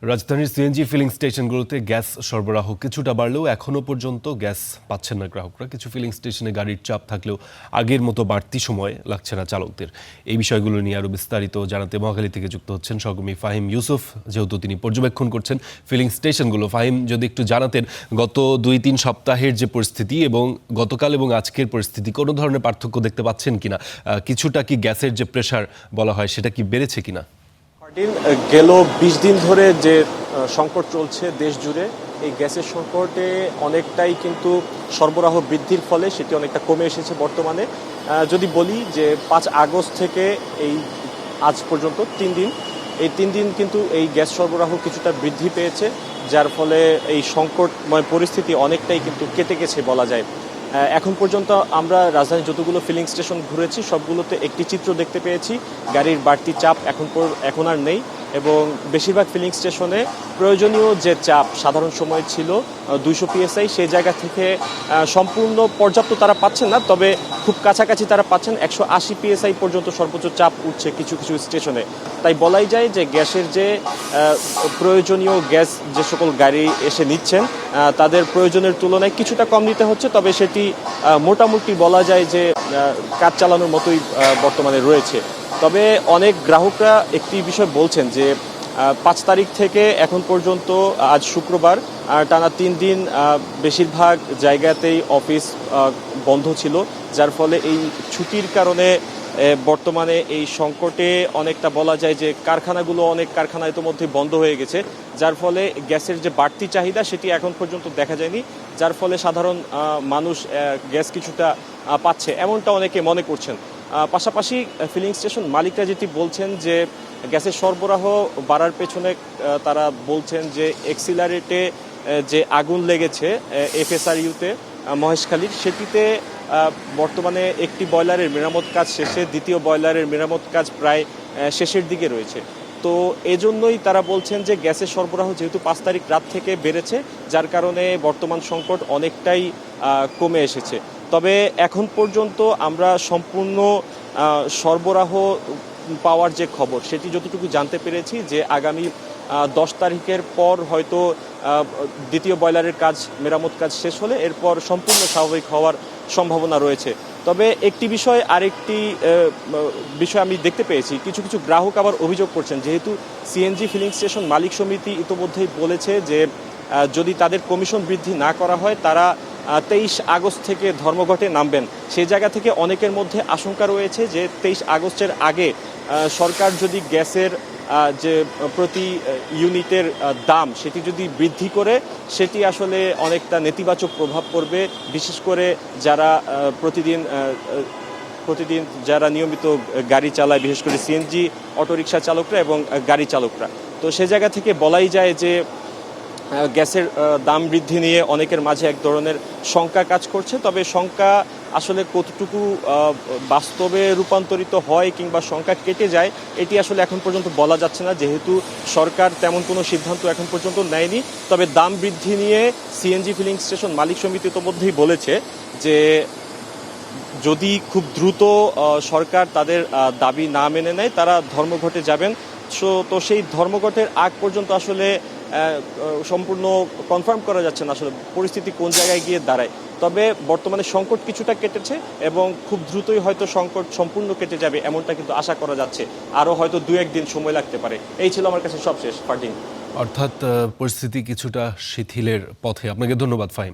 রাজধানীর CNG filling স্টেশনগুলোতে gas সরবরাহ কিছুটা বাড়লেও এখনও পর্যন্ত গ্যাস পাচ্ছেন না গ্রাহকরা। কিছু ফিলিং স্টেশনে গাড়ির চাপ থাকলেও আগের মতো বাড়তি সময় লাগছে না চালকদের। এই বিষয়গুলো নিয়ে আরও বিস্তারিত জানাতে মহাখালী থেকে যুক্ত হচ্ছেন সহকর্মী ফাহিম ইউসুফ, যেহেতু তিনি পর্যবেক্ষণ করছেন ফিলিং স্টেশনগুলো। ফাহিম, যদি একটু জানাতেন গত 2-3 সপ্তাহের যে পরিস্থিতি এবং গতকাল এবং আজকের পরিস্থিতি, কোনো ধরনের পার্থক্য দেখতে পাচ্ছেন কিনা? কিছুটা কি গ্যাসের যে প্রেশার বলা হয় সেটা কি বেড়েছে কিনা? গেল 20 দিন ধরে যে সংকট চলছে দেশ জুড়ে, এই গ্যাসের সংকটে অনেকটাই কিন্তু সরবরাহ বৃদ্ধির ফলে সেটি অনেকটা কমে এসেছে বর্তমানে। যদি বলি যে 5 আগস্ট থেকে এই আজ পর্যন্ত 3 দিন, এই 3 দিন কিন্তু এই গ্যাস সরবরাহ কিছুটা বৃদ্ধি পেয়েছে, যার ফলে এই সংকটময় পরিস্থিতি অনেকটাই কিন্তু কেটে গেছে বলা যায়। এখন পর্যন্ত আমরা রাজধানীর যতগুলো ফিলিং স্টেশন ঘুরেছি সবগুলোতে একটি চিত্র দেখতে পেয়েছি, গাড়ির বাড়তি চাপ এখন আর নেই। এবং বেশিরভাগ ফিলিং স্টেশনে প্রয়োজনীয় যে চাপ সাধারণ সময় ছিল 200 PSI, সেই জায়গা থেকে সম্পূর্ণ পর্যাপ্ত তারা পাচ্ছেন না, তবে খুব কাছাকাছি তারা পাচ্ছেন। 180 PSI পর্যন্ত সর্বোচ্চ চাপ উঠছে কিছু কিছু স্টেশনে। তাই বলাই যায় যে গ্যাসের যে প্রয়োজনীয় গ্যাস যে সকল গাড়ি এসে নিচ্ছেন তাদের প্রয়োজনের তুলনায় কিছুটা কম নিতে হচ্ছে, তবে সেটি মোটামুটি বলা যায় যে কাজ চালানোর মতোই বর্তমানে রয়েছে। তবে অনেক গ্রাহকরা একটি বিষয় বলছেন যে 5 তারিখ থেকে এখন পর্যন্ত, আজ শুক্রবার, টানা 3 দিন বেশিরভাগ জায়গাতেই অফিস বন্ধ ছিল, যার ফলে এই ছুটির কারণে বর্তমানে এই সংকটে অনেকটা বলা যায় যে অনেক কারখানা ইতোমধ্যে বন্ধ হয়ে গেছে, যার ফলে গ্যাসের যে বাড়তি চাহিদা সেটি এখন পর্যন্ত দেখা যায়নি, যার ফলে সাধারণ মানুষ গ্যাস কিছুটা পাচ্ছে এমনটা অনেকে মনে করছেন। পাশাপাশি ফিলিং স্টেশন মালিকরা যেটি বলছেন যে গ্যাসের সরবরাহ বাড়ার পেছনে তারা বলছেন যে এক্সিলারেটে যে আগুন লেগেছে FSRU-তে মহেশখালীর, সেটিতে বর্তমানে একটি বয়লারের মেরামত কাজ শেষে, দ্বিতীয় বয়লারের মেরামত কাজ প্রায় শেষের দিকে রয়েছে। তো এজন্যই তারা বলছেন যে গ্যাসের সরবরাহ যেহেতু 5 তারিখ রাত থেকে বেড়েছে, যার কারণে বর্তমান সংকট অনেকটাই কমে এসেছে। তবে এখন পর্যন্ত আমরা সম্পূর্ণ সরবরাহ পাওয়ার যে খবর সেটি যতটুকু জানতে পেরেছি যে আগামী 10 তারিখের পর হয়তো দ্বিতীয় বয়লারের মেরামত কাজ শেষ হলে এরপর সম্পূর্ণ স্বাভাবিক হওয়ার সম্ভাবনা রয়েছে। তবে আরেকটি বিষয় আমি দেখতে পেয়েছি, কিছু কিছু গ্রাহক আবার অভিযোগ করছেন, যেহেতু সিএনজি ফিলিং স্টেশন মালিক সমিতি ইতোমধ্যেই বলেছে যে যদি তাদের কমিশন বৃদ্ধি না করা হয় তারা 23 আগস্ট থেকে ধর্মঘটে নামবেন। সেই জায়গা থেকে অনেকের মধ্যে আশঙ্কা রয়েছে যে 23 আগস্টের আগে সরকার যদি গ্যাসের যে প্রতি ইউনিটের দাম সেটি যদি বৃদ্ধি করে, সেটি আসলে অনেকটা নেতিবাচক প্রভাব পড়বে, বিশেষ করে যারা প্রতিদিন যারা নিয়মিত গাড়ি চালায়, বিশেষ করে সিএনজি অটোরিকশা চালকরা এবং গাড়ি চালকরা। তো সে জায়গা থেকে বলাই যায় যে গ্যাসের দাম বৃদ্ধি নিয়ে অনেকের মাঝে এক ধরনের শঙ্কা কাজ করছে। তবে শঙ্কা আসলে কতটুকু বাস্তবে রূপান্তরিত হয় কিংবা শঙ্কা কেটে যায় এটি আসলে এখন পর্যন্ত বলা যাচ্ছে না, যেহেতু সরকার তেমন কোনো সিদ্ধান্ত এখন পর্যন্ত নেয়নি। তবে দাম বৃদ্ধি নিয়ে সিএনজি ফিলিং স্টেশন মালিক সমিতি ইতোমধ্যেই বলেছে যে যদি খুব দ্রুত সরকার তাদের দাবি না মেনে নেয় তারা ধর্মঘটে যাবেন। তো সেই ধর্মঘটের আগ পর্যন্ত আসলে সম্পূর্ণ কনফার্ম করা যাচ্ছে না আসলে পরিস্থিতি কোন জায়গায় গিয়ে দাঁড়ায়। তবে বর্তমানে সংকট কিছুটা কেটেছে এবং খুব দ্রুতই হয়তো সংকট সম্পূর্ণ কেটে যাবে এমনটা কিন্তু আশা করা যাচ্ছে। আরও হয়তো 2-1 দিন সময় লাগতে পারে। এই ছিল আমার কাছে সবশেষ পার্টিং। অর্থাৎ পরিস্থিতি কিছুটা শিথিলের পথে। আপনাকে ধন্যবাদ ফাহিম।